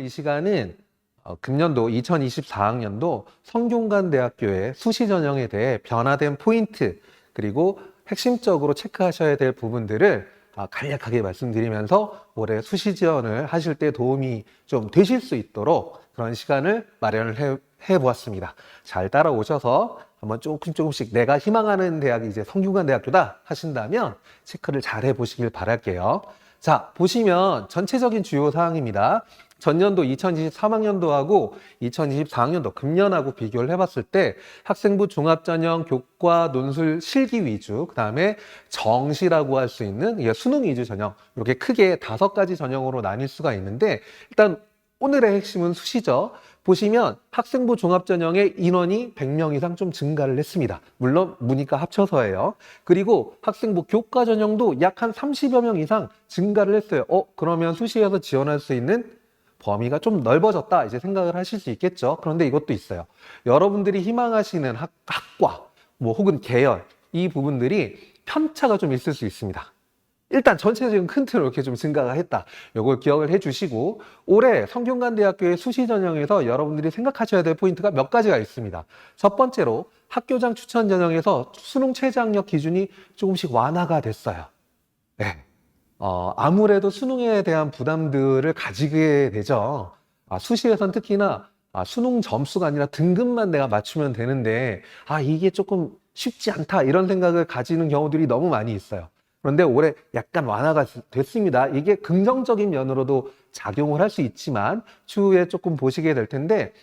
이 시간은 금년도 2024학년도 성균관대학교의 수시 전형에 대해 변화된 포인트 그리고 핵심적으로 체크하셔야 될 부분들을 간략하게 말씀드리면서 올해 수시 지원을 하실 때 도움이 좀 되실 수 있도록 그런 시간을 마련을 해보았습니다. 잘 따라오셔서 한번 조금씩 내가 희망하는 대학이 이제 성균관대학교다 하신다면 체크를 잘 해보시길 바랄게요. 자, 보시면 전체적인 주요 사항입니다. 전년도 2023학년도하고 2024학년도 금년하고 비교를 해봤을 때 학생부 종합전형 교과 논술 실기 위주, 그 다음에 정시라고 할 수 있는 수능 위주 전형, 이렇게 크게 5가지 전형으로 나뉠 수가 있는데, 일단 오늘의 핵심은 수시죠. 보시면 학생부 종합전형의 인원이 100명 이상 좀 증가를 했습니다. 물론 문이과 합쳐서예요. 그리고 학생부 교과전형도 약 한 30여 명 이상 증가를 했어요. 그러면 수시에서 지원할 수 있는 범위가 좀 넓어졌다 이제 생각을 하실 수 있겠죠. 그런데 이것도 있어요. 여러분들이 희망하시는 학과 혹은 계열, 이 부분들이 편차가 좀 있을 수 있습니다. 일단 전체적인 큰 틀로 이렇게 좀 증가가 했다. 이걸 기억을 해주시고, 올해 성균관대학교의 수시 전형에서 여러분들이 생각하셔야 될 포인트가 몇 가지가 있습니다. 첫 번째로 학교장 추천 전형에서 수능 최저학력 기준이 조금씩 완화가 됐어요. 네. 아무래도 수능에 대한 부담들을 가지게 되죠. 수시에선 특히나 수능 점수가 아니라 등급만 내가 맞추면 되는데 이게 조금 쉽지 않다 이런 생각을 가지는 경우들이 너무 많이 있어요. 그런데 올해 약간 완화가 됐습니다. 이게 긍정적인 면으로도 작용을 할 수 있지만 추후에 조금 보시게 될 텐데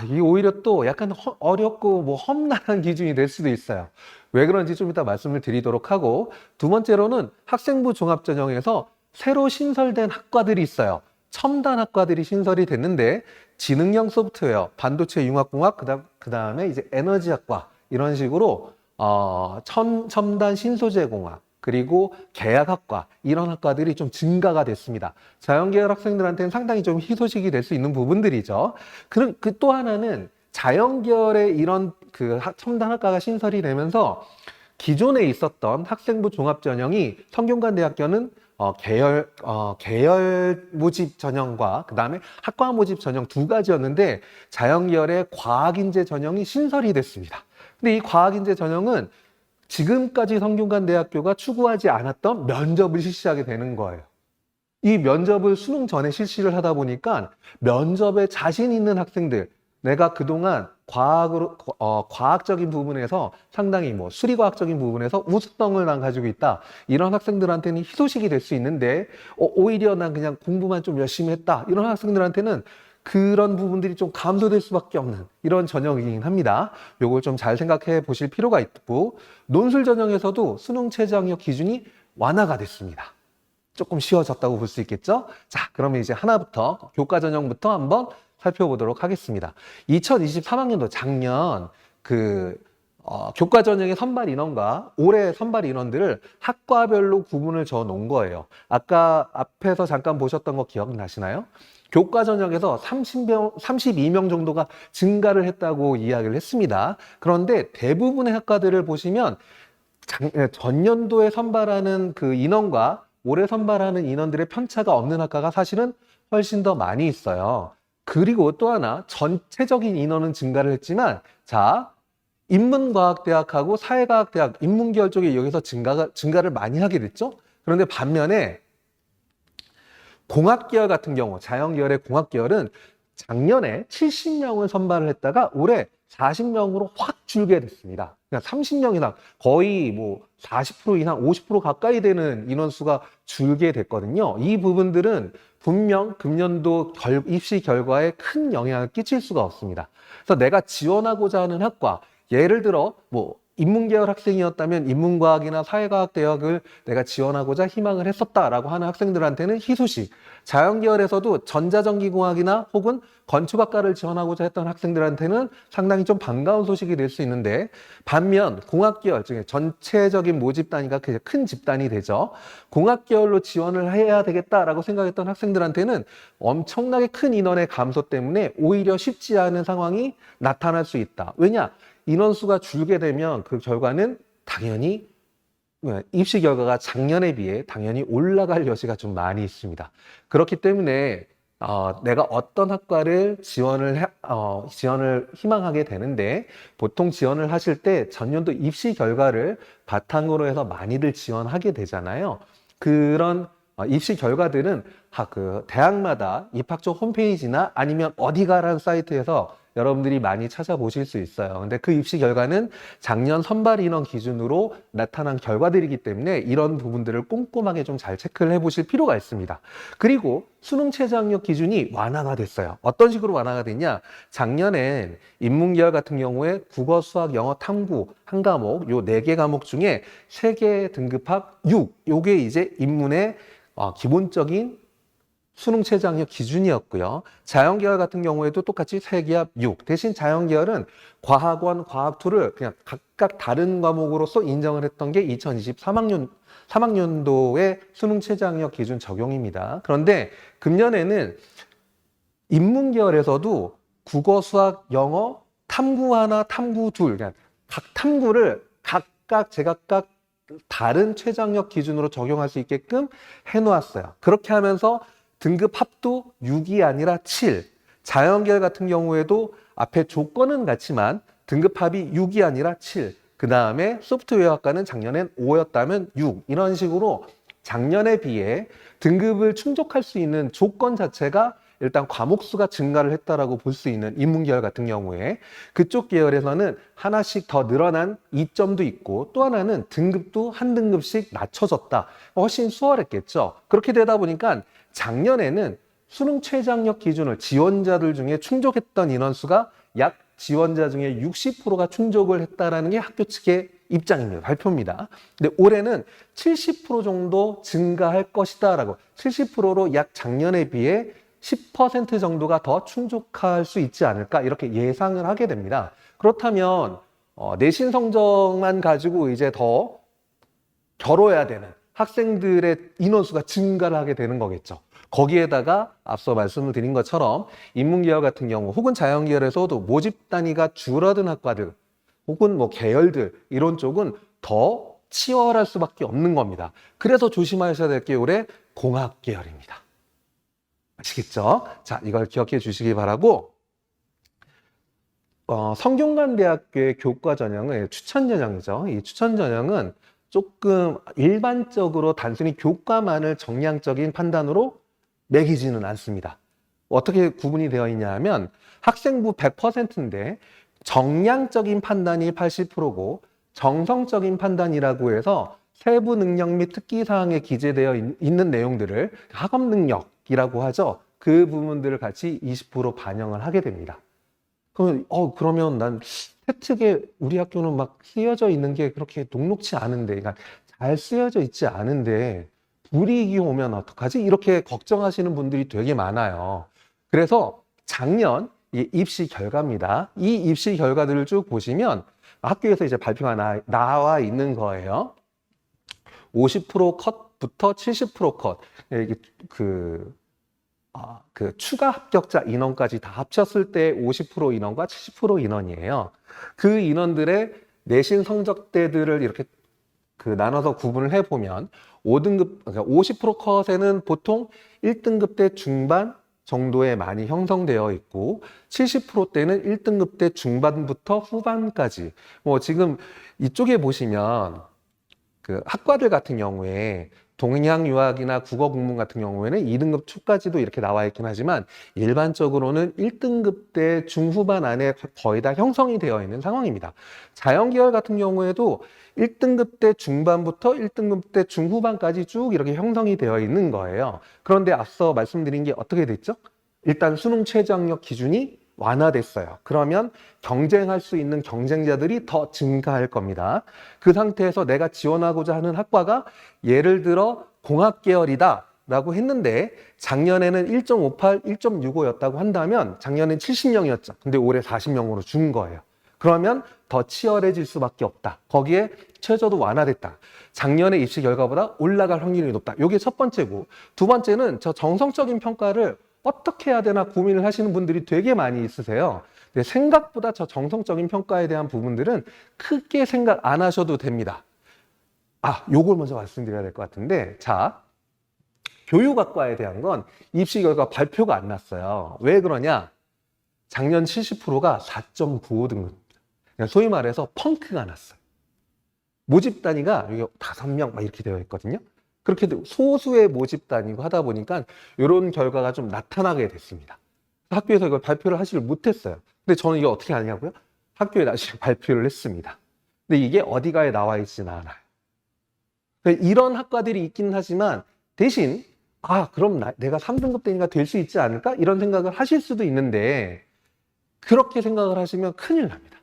이게 오히려 또 약간 어렵고 험난한 기준이 될 수도 있어요. 왜 그런지 좀 이따 말씀을 드리도록 하고, 두 번째로는 학생부 종합전형에서 새로 신설된 학과들이 있어요. 첨단 학과들이 신설이 됐는데 지능형 소프트웨어, 반도체 융합공학, 그 다음에 이제 에너지학과 이런 식으로 첨단 신소재공학 그리고 계약학과 이런 학과들이 좀 증가가 됐습니다. 자연계열 학생들한테는 상당히 좀 희소식이 될 수 있는 부분들이죠. 그 또 하나는 자연계열의 이런 첨단 학과가 신설이 되면서 기존에 있었던 학생부 종합전형이 성균관대학교는 계열 모집 전형과 그 다음에 학과 모집 전형 2가지였는데 자연계열의 과학인재 전형이 신설이 됐습니다. 근데 이 과학인재 전형은 지금까지 성균관대학교가 추구하지 않았던 면접을 실시하게 되는 거예요. 이 면접을 수능 전에 실시를 하다 보니까 면접에 자신 있는 학생들, 내가 그동안 과학적인 부분에서 상당히 수리과학적인 부분에서 우수성을 난 가지고 있다. 이런 학생들한테는 희소식이 될 수 있는데 오히려 난 그냥 공부만 좀 열심히 했다. 이런 학생들한테는 그런 부분들이 좀 감소될 수밖에 없는 이런 전형이긴 합니다. 요걸 좀 잘 생각해 보실 필요가 있고, 논술 전형에서도 수능 최저학력 기준이 완화가 됐습니다. 조금 쉬워졌다고 볼 수 있겠죠? 자, 그러면 이제 하나부터 교과 전형부터 한번 살펴보도록 하겠습니다. 2023학년도 작년 교과 전형의 선발 인원과 올해 선발 인원들을 학과별로 구분을 져 놓은 거예요. 아까 앞에서 잠깐 보셨던 거 기억나시나요? 교과 전형에서 32명 정도가 증가를 했다고 이야기를 했습니다. 그런데 대부분의 학과들을 보시면 전년도에 선발하는 그 인원과 올해 선발하는 인원들의 편차가 없는 학과가 사실은 훨씬 더 많이 있어요. 그리고 또 하나, 전체적인 인원은 증가를 했지만, 인문과학대학하고 사회과학대학, 인문계열 쪽이 여기서 증가를 많이 하게 됐죠. 그런데 반면에 공학계열 같은 경우, 자연계열의 공학계열은 작년에 70명을 선발을 했다가 올해 40명으로 확 줄게 됐습니다. 그러니까 30명 이상, 거의 40% 이상, 50% 가까이 되는 인원수가 줄게 됐거든요. 이 부분들은 분명 금년도 입시 결과에 큰 영향을 끼칠 수가 없습니다. 그래서 내가 지원하고자 하는 학과, 예를 들어 인문계열 학생이었다면 인문과학이나 사회과학 대학을 내가 지원하고자 희망을 했었다라고 하는 학생들한테는 희소식, 자연계열에서도 전자전기공학이나 혹은 건축학과를 지원하고자 했던 학생들한테는 상당히 좀 반가운 소식이 될 수 있는데, 반면 공학계열, 즉 전체적인 모집 단위가 큰 집단이 되죠. 공학계열로 지원을 해야 되겠다라고 생각했던 학생들한테는 엄청나게 큰 인원의 감소 때문에 오히려 쉽지 않은 상황이 나타날 수 있다. 왜냐? 인원수가 줄게 되면 그 결과는 당연히 입시 결과가 작년에 비해 당연히 올라갈 여지가 좀 많이 있습니다. 그렇기 때문에 내가 어떤 학과를 지원을 희망하게 되는데, 보통 지원을 하실 때 전년도 입시 결과를 바탕으로 해서 많이들 지원하게 되잖아요. 그런 입시 결과들은 그 대학마다 입학처 홈페이지나 아니면 어디가라는 사이트에서 여러분들이 많이 찾아보실 수 있어요. 근데 그 입시 결과는 작년 선발 인원 기준으로 나타난 결과들이기 때문에 이런 부분들을 꼼꼼하게 좀 잘 체크를 해보실 필요가 있습니다. 그리고 수능 최저학력 기준이 완화가 됐어요. 어떤 식으로 완화가 됐냐? 작년엔 인문계열 같은 경우에 국어, 수학, 영어, 탐구 한 과목, 요 4개 과목 중에 3개 등급합 6, 요게 이제 인문의 기본적인 수능 최저학력 기준이었고요. 자연계열 같은 경우에도 똑같이 3기합 6. 대신 자연계열은 과학원, 과학2를 그냥 각각 다른 과목으로서 인정을 했던 게 3학년도의 수능 최저학력 기준 적용입니다. 그런데 금년에는 인문계열에서도 국어, 수학, 영어, 탐구 하나, 탐구 둘, 그냥 각 탐구를 각각 제각각 다른 최저학력 기준으로 적용할 수 있게끔 해놓았어요. 그렇게 하면서 등급 합도 6이 아니라 7. 자연계열 같은 경우에도 앞에 조건은 같지만 등급 합이 6이 아니라 7. 그 다음에 소프트웨어학과는 작년엔 5였다면 6. 이런 식으로 작년에 비해 등급을 충족할 수 있는 조건 자체가 일단 과목 수가 증가를 했다라고 볼 수 있는 인문계열 같은 경우에 그쪽 계열에서는 하나씩 더 늘어난 이점도 있고 또 하나는 등급도 한 등급씩 낮춰졌다. 훨씬 수월했겠죠. 그렇게 되다 보니까 작년에는 수능 최저학력 기준을 지원자들 중에 충족했던 인원수가 약 지원자 중에 60%가 충족을 했다라는 게 학교 측의 입장입니다. 발표입니다. 근데 올해는 70% 정도 증가할 것이다라고 70%로 약 작년에 비해 10% 정도가 더 충족할 수 있지 않을까 이렇게 예상을 하게 됩니다. 그렇다면 내신 성적만 가지고 이제 더 겨뤄야 되는 학생들의 인원수가 증가를 하게 되는 거겠죠. 거기에다가 앞서 말씀을 드린 것처럼 인문계열 같은 경우 혹은 자연계열에서도 모집 단위가 줄어든 학과들 혹은 뭐 계열들 이런 쪽은 더 치열할 수밖에 없는 겁니다. 그래서 조심하셔야 될 게 올해 공학계열입니다. 아시겠죠? 자, 이걸 기억해 주시기 바라고 성균관대학교의 교과 전형은 추천 전형이죠. 이 추천 전형은 조금 일반적으로 단순히 교과만을 정량적인 판단으로 매기지는 않습니다. 어떻게 구분이 되어 있냐 하면 학생부 100%인데 정량적인 판단이 80%고 정성적인 판단이라고 해서 세부 능력 및 특기 사항에 기재되어 있는 내용들을 학업 능력이라고 하죠. 그 부분들을 같이 20% 반영을 하게 됩니다. 그러면 난 세특에 우리 학교는 막 쓰여져 있는 게 그렇게 녹록치 않은데, 그러니까 잘 쓰여져 있지 않은데 불이익이 오면 어떡하지? 이렇게 걱정하시는 분들이 되게 많아요. 그래서 작년 입시 결과입니다. 이 입시 결과들을 쭉 보시면 학교에서 이제 발표가 나와 있는 거예요. 50% 컷부터 70% 컷. 그 추가 합격자 인원까지 다 합쳤을 때 50% 인원과 70% 인원이에요. 그 인원들의 내신 성적대들을 이렇게 나눠서 구분을 해보면 5등급, 그러니까 50% 컷에는 보통 1등급대 중반 정도에 많이 형성되어 있고 70%대는 1등급대 중반부터 후반까지 지금 이쪽에 보시면 그 학과들 같은 경우에 동양 유학이나 국어 국문 같은 경우에는 2등급 초까지도 이렇게 나와 있긴 하지만 일반적으로는 1등급 대 중후반 안에 거의 다 형성이 되어 있는 상황입니다. 자연계열 같은 경우에도 1등급 대 중반부터 1등급 대 중후반까지 쭉 이렇게 형성이 되어 있는 거예요. 그런데 앞서 말씀드린 게 어떻게 됐죠? 일단 수능 최저학력 기준이 완화됐어요. 그러면 경쟁할 수 있는 경쟁자들이 더 증가할 겁니다. 그 상태에서 내가 지원하고자 하는 학과가 예를 들어 공학계열이다 라고 했는데 작년에는 1.58, 1.65였다고 한다면 작년엔 70명이었죠. 근데 올해 40명으로 준 거예요. 그러면 더 치열해질 수밖에 없다. 거기에 최저도 완화됐다. 작년의 입시 결과보다 올라갈 확률이 높다. 이게 첫 번째고, 두 번째는 저 정성적인 평가를 어떻게 해야 되나 고민을 하시는 분들이 되게 많이 있으세요. 근데 생각보다 저 정성적인 평가에 대한 부분들은 크게 생각 안 하셔도 됩니다. 요걸 먼저 말씀드려야 될 것 같은데, 자, 교육학과에 대한 건 입시 결과 발표가 안 났어요. 왜 그러냐? 작년 70%가 4.95등급입니다. 소위 말해서 펑크가 났어요. 모집 단위가 여기 5명 막 이렇게 되어 있거든요. 그렇게 소수의 모집 단위고 하다 보니까 이런 결과가 좀 나타나게 됐습니다. 학교에서 이걸 발표를 하지를 못했어요. 근데 저는 이게 어떻게 하냐고요? 학교에 나중에 발표를 했습니다. 근데 이게 어디가에 나와 있지는 않아요. 이런 학과들이 있긴 하지만 대신 그럼 내가 3등급 되니까 될 수 있지 않을까? 이런 생각을 하실 수도 있는데 그렇게 생각을 하시면 큰일 납니다.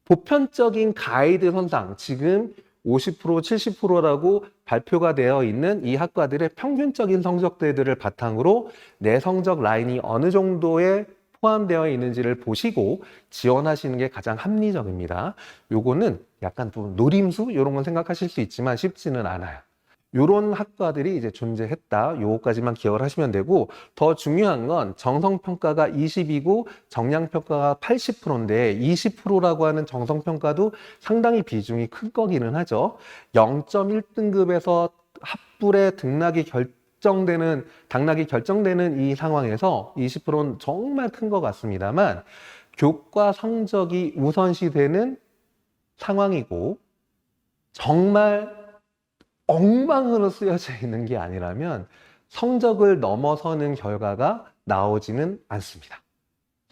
보편적인 가이드 선상, 지금 50%, 70%라고 발표가 되어 있는 이 학과들의 평균적인 성적대들을 바탕으로 내 성적 라인이 어느 정도에 포함되어 있는지를 보시고 지원하시는 게 가장 합리적입니다. 요거는 약간 좀 노림수 이런 건 생각하실 수 있지만 쉽지는 않아요. 요런 학과들이 이제 존재했다. 요거까지만 기억을 하시면 되고, 더 중요한 건 정성평가가 20이고 정량평가가 80%인데 20%라고 하는 정성평가도 상당히 비중이 큰 거기는 하죠. 0.1등급에서 합불에 당락이 결정되는 이 상황에서 20%는 정말 큰 것 같습니다만, 교과 성적이 우선시되는 상황이고 정말 엉망으로 쓰여져 있는 게 아니라면 성적을 넘어서는 결과가 나오지는 않습니다.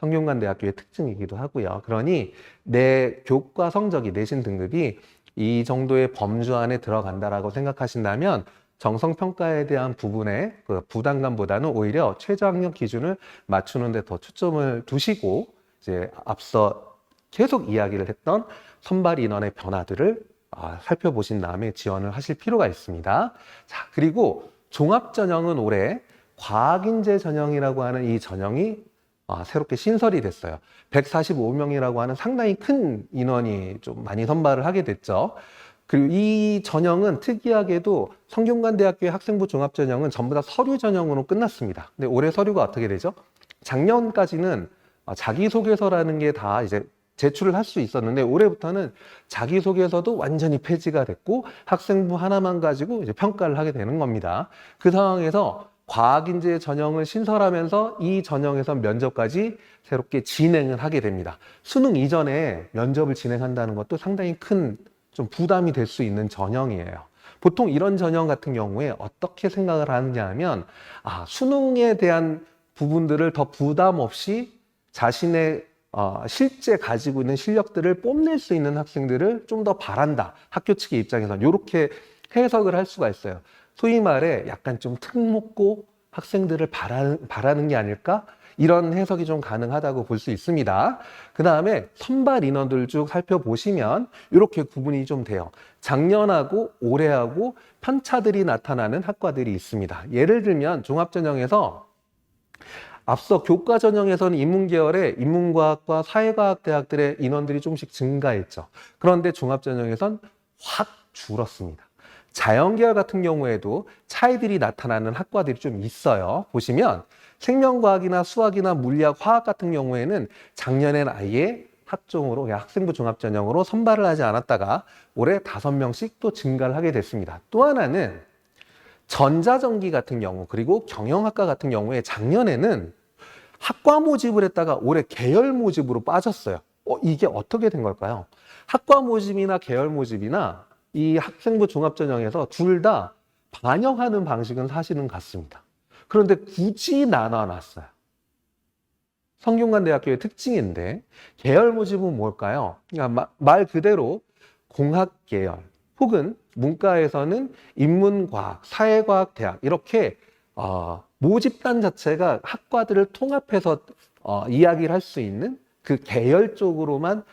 성균관대학교의 특징이기도 하고요. 그러니 내 교과 성적이, 내신 등급이 이 정도의 범주 안에 들어간다라고 생각하신다면 정성평가에 대한 부분의 그 부담감보다는 오히려 최저학력 기준을 맞추는 데 더 초점을 두시고, 이제 앞서 계속 이야기를 했던 선발 인원의 변화들을 살펴보신 다음에 지원을 하실 필요가 있습니다. 자, 그리고 종합전형은 올해 과학인재 전형이라고 하는 이 전형이 새롭게 신설이 됐어요. 145명이라고 하는 상당히 큰 인원이 좀 많이 선발을 하게 됐죠. 그리고 이 전형은 특이하게도 성균관대학교의 학생부 종합전형은 전부 다 서류 전형으로 끝났습니다. 근데 올해 서류가 어떻게 되죠? 작년까지는 자기소개서라는 게 다 이제 제출을 할 수 있었는데 올해부터는 자기소개서도 완전히 폐지가 됐고 학생부 하나만 가지고 이제 평가를 하게 되는 겁니다. 그 상황에서 과학인재 전형을 신설하면서 이 전형에서 면접까지 새롭게 진행을 하게 됩니다. 수능 이전에 면접을 진행한다는 것도 상당히 큰 좀 부담이 될 수 있는 전형이에요. 보통 이런 전형 같은 경우에 어떻게 생각을 하느냐 하면 수능에 대한 부분들을 더 부담 없이 자신의 실제 가지고 있는 실력들을 뽐낼 수 있는 학생들을 좀 더 바란다. 학교 측의 입장에서는 이렇게 해석을 할 수가 있어요. 소위 말해 약간 좀 특목고 학생들을 바라는 게 아닐까? 이런 해석이 좀 가능하다고 볼 수 있습니다. 그 다음에 선발 인원들 쭉 살펴보시면 이렇게 구분이 좀 돼요. 작년하고 올해하고 편차들이 나타나는 학과들이 있습니다. 예를 들면 종합전형에서 앞서 교과 전형에서는 인문계열의 인문과학과 사회과학 대학들의 인원들이 조금씩 증가했죠. 그런데 종합전형에선 확 줄었습니다. 자연계열 같은 경우에도 차이들이 나타나는 학과들이 좀 있어요. 보시면 생명과학이나 수학이나 물리학, 화학 같은 경우에는 작년엔 아예 학종으로 학생부 종합전형으로 선발을 하지 않았다가 올해 5명씩 또 증가를 하게 됐습니다. 또 하나는 전자전기 같은 경우, 그리고 경영학과 같은 경우에 작년에는 학과 모집을 했다가 올해 계열 모집으로 빠졌어요. 이게 어떻게 된 걸까요? 학과 모집이나 계열 모집이나 이 학생부 종합전형에서 둘 다 반영하는 방식은 사실은 같습니다. 그런데 굳이 나눠놨어요. 성균관대학교의 특징인데 계열 모집은 뭘까요? 그러니까 말 그대로 공학 계열 혹은 문과에서는 인문과학, 사회과학 대학 이렇게 모집단 자체가 학과들을 통합해서 이야기를 할 수 있는 그 계열 쪽으로만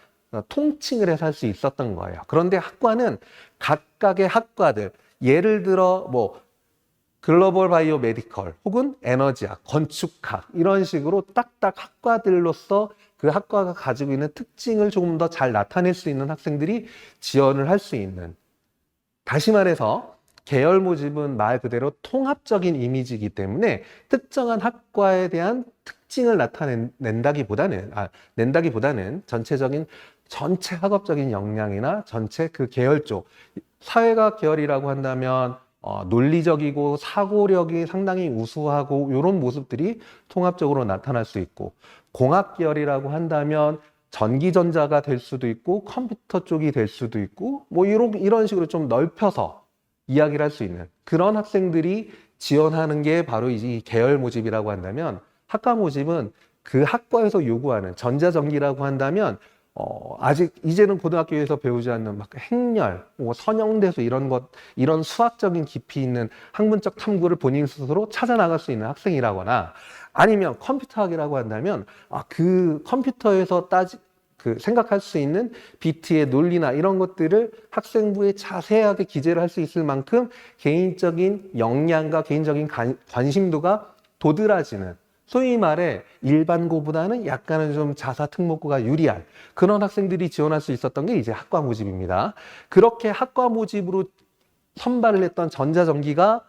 통칭을 해서 할 수 있었던 거예요. 그런데 학과는 각각의 학과들, 예를 들어 글로벌 바이오 메디컬 혹은 에너지학, 건축학 이런 식으로 딱딱 학과들로서 그 학과가 가지고 있는 특징을 조금 더 잘 나타낼 수 있는 학생들이 지원을 할 수 있는, 다시 말해서 계열 모집은 말 그대로 통합적인 이미지이기 때문에 특정한 학과에 대한 특징을 낸다기보다는 전체 학업적인 역량이나 전체 그 계열 쪽, 사회과학 계열이라고 한다면 논리적이고 사고력이 상당히 우수하고 이런 모습들이 통합적으로 나타날 수 있고, 공학 계열이라고 한다면 전기전자가 될 수도 있고 컴퓨터 쪽이 될 수도 있고 뭐 이런 식으로 좀 넓혀서 이야기를 할 수 있는 그런 학생들이 지원하는 게 바로 이 계열 모집이라고 한다면, 학과 모집은 그 학과에서 요구하는 전자전기라고 한다면 아직 이제는 고등학교에서 배우지 않는 막 행렬, 뭐 선형대수 이런 수학적인 깊이 있는 학문적 탐구를 본인 스스로 찾아 나갈 수 있는 학생이라거나, 아니면 컴퓨터학이라고 한다면 그 컴퓨터에서 생각할 수 있는 비트의 논리나 이런 것들을 학생부에 자세하게 기재를 할 수 있을 만큼 개인적인 역량과 개인적인 관심도가 도드라지는, 소위 말해 일반고보다는 약간은 좀 자사 특목고가 유리한 그런 학생들이 지원할 수 있었던 게 이제 학과 모집입니다. 그렇게 학과 모집으로 선발을 했던 전자전기가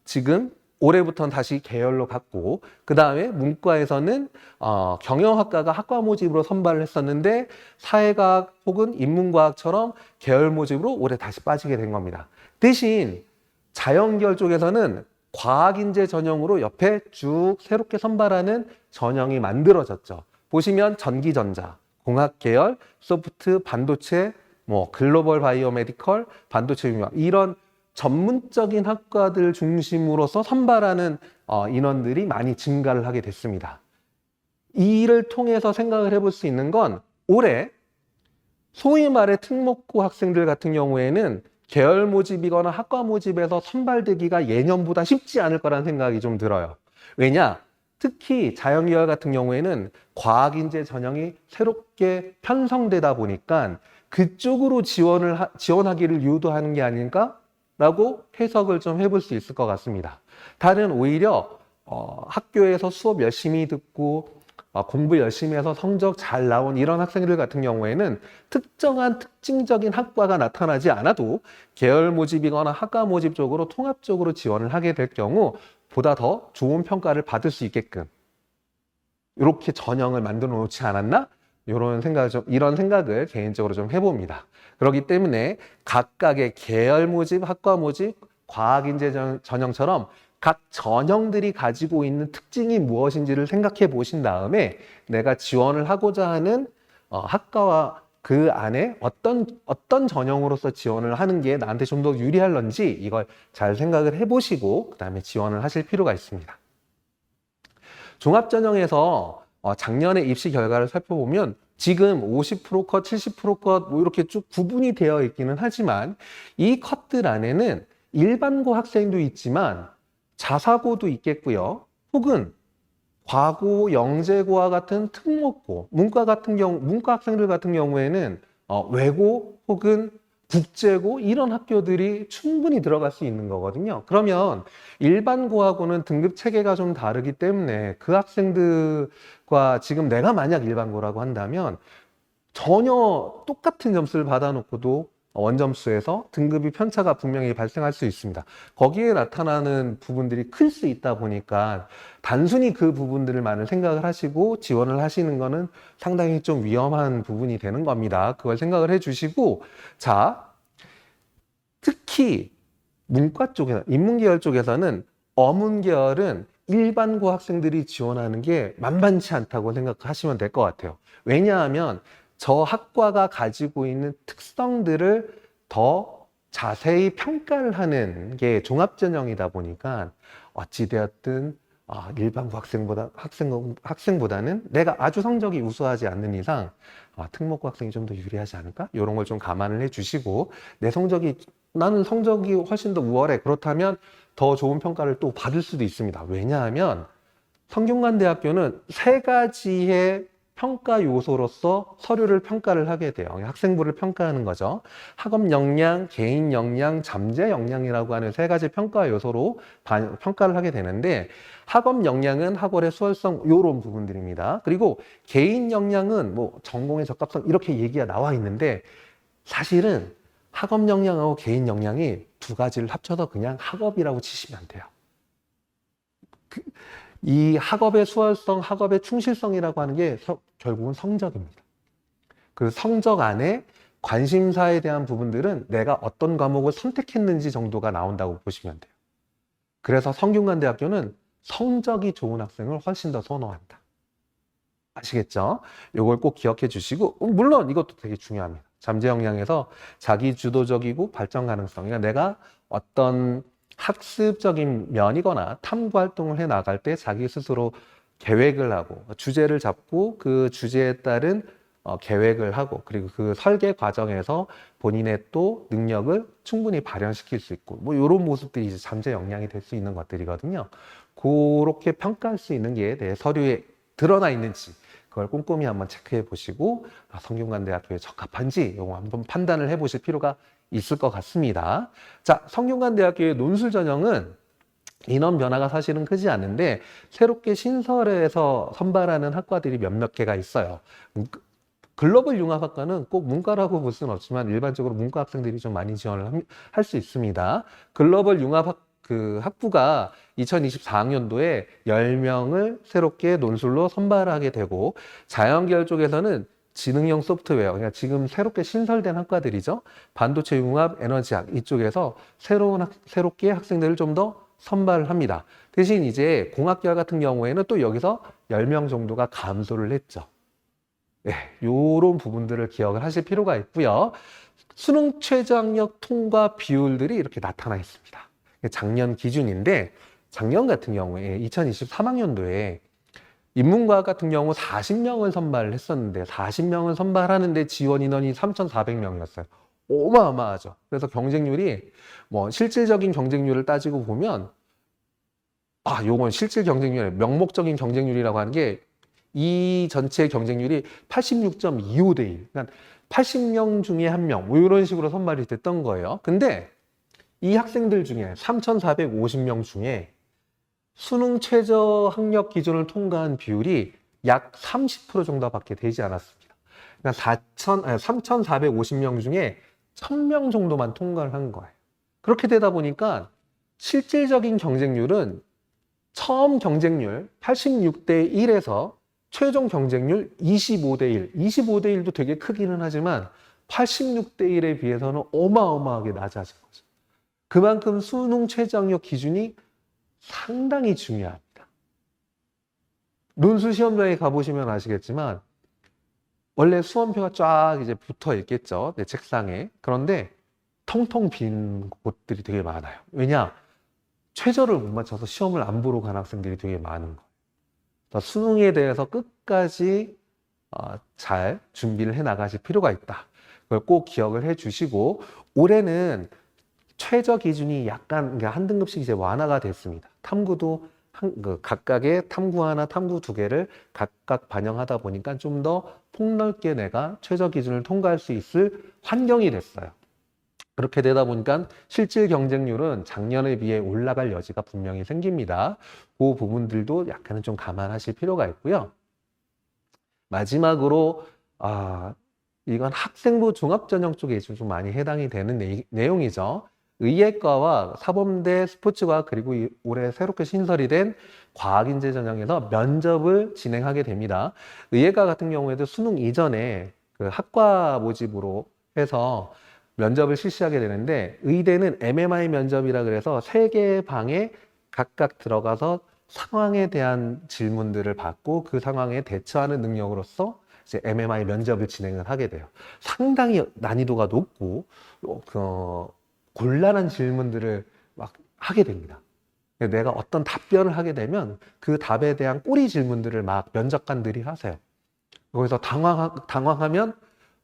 지금 올해부터는 다시 계열로 갔고, 그 다음에 문과에서는 경영학과가 학과 모집으로 선발을 했었는데 사회과학 혹은 인문과학처럼 계열 모집으로 올해 다시 빠지게 된 겁니다. 대신 자연계열 쪽에서는 과학인재 전형으로 옆에 쭉 새롭게 선발하는 전형이 만들어졌죠. 보시면 전기전자, 공학계열, 소프트, 반도체, 뭐 글로벌 바이오메디컬, 반도체 융합, 이런 전문적인 학과들 중심으로서 선발하는 인원들이 많이 증가를 하게 됐습니다. 이 일을 통해서 생각을 해볼 수 있는 건, 올해 소위 말해 특목고 학생들 같은 경우에는 계열 모집이거나 학과 모집에서 선발되기가 예년보다 쉽지 않을 거라는 생각이 좀 들어요. 왜냐? 특히 자연계열 같은 경우에는 과학인재 전형이 새롭게 편성되다 보니까 그쪽으로 지원하기를 유도하는 게 아닌가라고 해석을 좀 해볼 수 있을 것 같습니다. 다른 오히려 학교에서 수업 열심히 듣고 공부 열심히 해서 성적 잘 나온 이런 학생들 같은 경우에는 특정한 특징적인 학과가 나타나지 않아도 계열 모집이거나 학과 모집 쪽으로 통합적으로 지원을 하게 될 경우 보다 더 좋은 평가를 받을 수 있게끔 이렇게 전형을 만들어 놓지 않았나? 이런 생각을 개인적으로 좀 해봅니다. 그렇기 때문에 각각의 계열 모집, 학과 모집, 과학인재 전형처럼 각 전형들이 가지고 있는 특징이 무엇인지를 생각해 보신 다음에 내가 지원을 하고자 하는 학과와 그 안에 어떤 전형으로서 지원을 하는 게 나한테 좀 더 유리할런지 이걸 잘 생각을 해보시고 그 다음에 지원을 하실 필요가 있습니다. 종합전형에서 작년에 입시 결과를 살펴보면 지금 50% 컷, 70% 컷 뭐 이렇게 쭉 구분이 되어 있기는 하지만 이 컷들 안에는 일반고 학생도 있지만 자사고도 있겠고요. 혹은 과고, 영재고와 같은 특목고, 문과 학생들 같은 경우에는 외고 혹은 국제고 이런 학교들이 충분히 들어갈 수 있는 거거든요. 그러면 일반고하고는 등급 체계가 좀 다르기 때문에 그 학생들과 지금 내가 만약 일반고라고 한다면 전혀 똑같은 점수를 받아놓고도 원점수에서 등급이 편차가 분명히 발생할 수 있습니다. 거기에 나타나는 부분들이 클 수 있다 보니까 단순히 그 부분들만을 생각을 하시고 지원을 하시는 거는 상당히 좀 위험한 부분이 되는 겁니다. 그걸 생각을 해주시고, 자, 특히 문과 쪽에서, 인문계열 쪽에서는 어문계열은 일반고 학생들이 지원하는 게 만만치 않다고 생각하시면 될 것 같아요. 왜냐하면 저 학과가 가지고 있는 특성들을 더 자세히 평가를 하는 게 종합전형이다 보니까 어찌되었든 일반고 학생보다는 내가 아주 성적이 우수하지 않는 이상 특목고 학생이 좀 더 유리하지 않을까? 이런 걸 좀 감안을 해주시고, 나는 성적이 훨씬 더 우월해. 그렇다면 더 좋은 평가를 또 받을 수도 있습니다. 왜냐하면 성균관대학교는 3가지의 평가 요소로서 서류를 평가를 하게 돼요. 학생부를 평가하는 거죠. 학업 역량, 개인 역량, 잠재 역량이라고 하는 3가지 평가 요소로 평가를 하게 되는데, 학업 역량은 학월의 수월성 이런 부분들입니다. 그리고 개인 역량은 뭐 전공의 적합성 이렇게 얘기가 나와 있는데, 사실은 학업 역량하고 개인 역량이 2가지를 합쳐서 그냥 학업이라고 치시면 돼요. 이 학업의 수월성, 학업의 충실성이라고 하는 게 결국은 성적입니다. 그 성적 안에 관심사에 대한 부분들은 내가 어떤 과목을 선택했는지 정도가 나온다고 보시면 돼요. 그래서 성균관대학교는 성적이 좋은 학생을 훨씬 더 선호한다. 아시겠죠? 이걸 꼭 기억해 주시고, 물론 이것도 되게 중요합니다. 잠재 역량에서 자기 주도적이고 발전 가능성. 그러니까 내가 어떤 학습적인 면이거나 탐구 활동을 해 나갈 때 자기 스스로 계획을 하고 주제를 잡고 그 주제에 따른 계획을 하고 그리고 그 설계 과정에서 본인의 또 능력을 충분히 발현시킬 수 있고 뭐 이런 모습들이 이제 잠재 역량이 될 수 있는 것들이거든요. 그렇게 평가할 수 있는 게 내 서류에 드러나 있는지 그걸 꼼꼼히 한번 체크해 보시고 성균관대학교에 적합한지 이거 한번 판단을 해 보실 필요가 있을 것 같습니다. 자, 성균관대학교의 논술 전형은 인원 변화가 사실은 크지 않은데 새롭게 신설해서 선발하는 학과들이 몇몇 개가 있어요. 글로벌 융합학과는 꼭 문과라고 볼 수는 없지만 일반적으로 문과 학생들이 좀 많이 지원을 할 수 있습니다. 글로벌 융합학 학부가 2024학년도에 10명을 새롭게 논술로 선발하게 되고 자연계열 쪽에서는 지능형 소프트웨어, 그러니까 지금 새롭게 신설된 학과들이죠. 반도체 융합, 에너지학 이쪽에서 새롭게 학생들을 좀 더 선발합니다. 대신 이제 공학계열 같은 경우에는 또 여기서 10명 정도가 감소를 했죠. 네, 이런 부분들을 기억을 하실 필요가 있고요. 수능 최저학력 통과 비율들이 이렇게 나타나 있습니다. 작년 기준인데 작년 같은 경우에 2023학년도에 인문과학 같은 경우 40명을 선발을 했었는데 40명을 선발하는데 지원 인원이 3,400명이었어요. 어마어마하죠. 그래서 경쟁률이 뭐 실질적인 경쟁률을 따지고 보면 요건 실질 경쟁률, 명목적인 경쟁률이라고 하는 게 이 전체 경쟁률이 86.25대 1. 그러니까 80명 중에 1명 뭐 이런 식으로 선발이 됐던 거예요. 근데 이 학생들 중에 3,450명 중에 수능 최저 학력 기준을 통과한 비율이 약 30% 정도밖에 되지 않았습니다. 그러니까 3,450명 중에 1,000명 정도만 통과를 한 거예요. 그렇게 되다 보니까 실질적인 경쟁률은 처음 경쟁률 86대 1에서 최종 경쟁률 25대 1. 25대 1도 되게 크기는 하지만 86대 1에 비해서는 어마어마하게 낮아진 거죠. 그만큼 수능 최저학력 기준이 상당히 중요합니다. 논술 시험장에 가보시면 아시겠지만 원래 수험표가 쫙 이제 붙어 있겠죠. 내 책상에. 그런데 텅텅 빈 곳들이 되게 많아요. 왜냐? 최저를 못 맞춰서 시험을 안 보러 간 학생들이 되게 많은 거예요. 수능에 대해서 끝까지 잘 준비를 해 나가실 필요가 있다. 그걸 꼭 기억을 해 주시고 올해는 최저 기준이 약간 한 등급씩 이제 완화가 됐습니다. 탐구도 각각의 탐구 하나, 탐구 두 개를 각각 반영하다 보니까 좀 더 폭넓게 내가 최저 기준을 통과할 수 있을 환경이 됐어요. 그렇게 되다 보니까 실질 경쟁률은 작년에 비해 올라갈 여지가 분명히 생깁니다. 그 부분들도 약간은 좀 감안하실 필요가 있고요. 마지막으로 이건 학생부 종합전형 쪽에 좀 많이 해당이 되는 내용이죠. 의예과와 사범대 스포츠과학 그리고 올해 새롭게 신설이 된 과학인재 전형에서 면접을 진행하게 됩니다. 의예과 같은 경우에도 수능 이전에 그 학과 모집으로 해서 면접을 실시하게 되는데 의대는 MMI 면접이라 그래서 3개의 방에 각각 들어가서 상황에 대한 질문들을 받고 그 상황에 대처하는 능력으로서 이제 MMI 면접을 진행을 하게 돼요. 상당히 난이도가 높고 곤란한 질문들을 막 하게 됩니다. 내가 어떤 답변을 하게 되면 그 답에 대한 꼬리 질문들을 막 면접관들이 하세요. 거기서 당황하면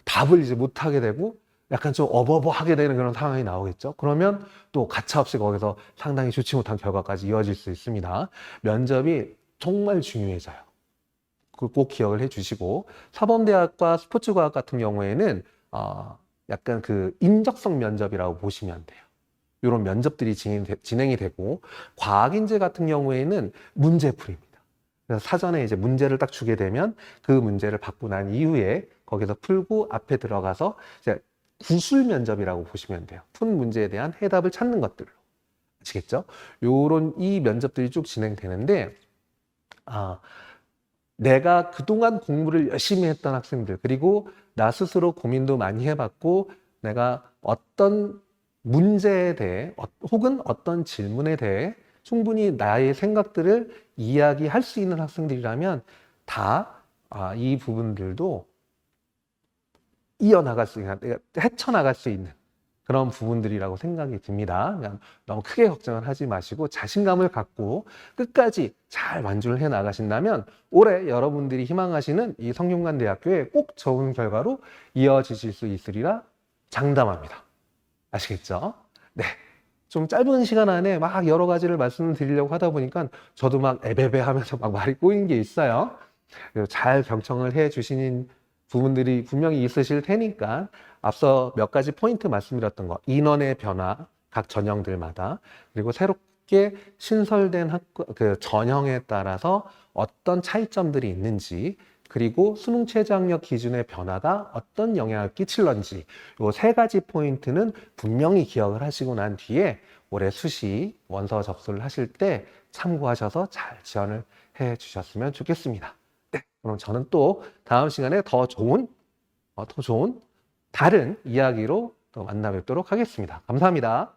답을 이제 못 하게 되고 약간 좀 어버버하게 되는 그런 상황이 나오겠죠. 그러면 또 가차없이 거기서 상당히 좋지 못한 결과까지 이어질 수 있습니다. 면접이 정말 중요해져요. 그걸 꼭 기억을 해주시고 사범대학과 스포츠과학 같은 경우에는 약간 그 인적성 면접이라고 보시면 돼요. 이런 면접들이 진행이 되고 과학인재 같은 경우에는 문제풀이입니다. 그래서 사전에 이제 문제를 딱 주게 되면 그 문제를 받고 난 이후에 거기서 풀고 앞에 들어가서 이제 구술 면접이라고 보시면 돼요. 푼 문제에 대한 해답을 찾는 것들로. 아시겠죠? 이 면접들이 쭉 진행되는데 내가 그동안 공부를 열심히 했던 학생들, 그리고 나 스스로 고민도 많이 해봤고, 내가 어떤 문제에 대해, 혹은 어떤 질문에 대해 충분히 나의 생각들을 이야기할 수 있는 학생들이라면 다 이 부분들도 이어나갈 수 있는, 헤쳐나갈 수 있는 그런 부분들이라고 생각이 듭니다. 그냥 너무 크게 걱정을 하지 마시고 자신감을 갖고 끝까지 잘 완주를 해 나가신다면 올해 여러분들이 희망하시는 이 성균관대학교에 꼭 좋은 결과로 이어지실 수 있으리라 장담합니다. 아시겠죠? 네. 좀 짧은 시간 안에 막 여러 가지를 말씀드리려고 하다 보니까 저도 막 에베베 하면서 막 말이 꼬인 게 있어요. 잘 경청을 해 주시는 부분들이 분명히 있으실 테니까 앞서 몇 가지 포인트 말씀드렸던 거, 인원의 변화, 각 전형들마다, 그리고 새롭게 신설된 그 전형에 따라서 어떤 차이점들이 있는지, 그리고 수능 최저학력 기준의 변화가 어떤 영향을 끼칠런지, 이 세 가지 포인트는 분명히 기억을 하시고 난 뒤에 올해 수시 원서 접수를 하실 때 참고하셔서 잘 지원을 해 주셨으면 좋겠습니다. 네, 그럼 저는 또 다음 시간에 더 좋은 다른 이야기로 또 만나 뵙도록 하겠습니다. 감사합니다.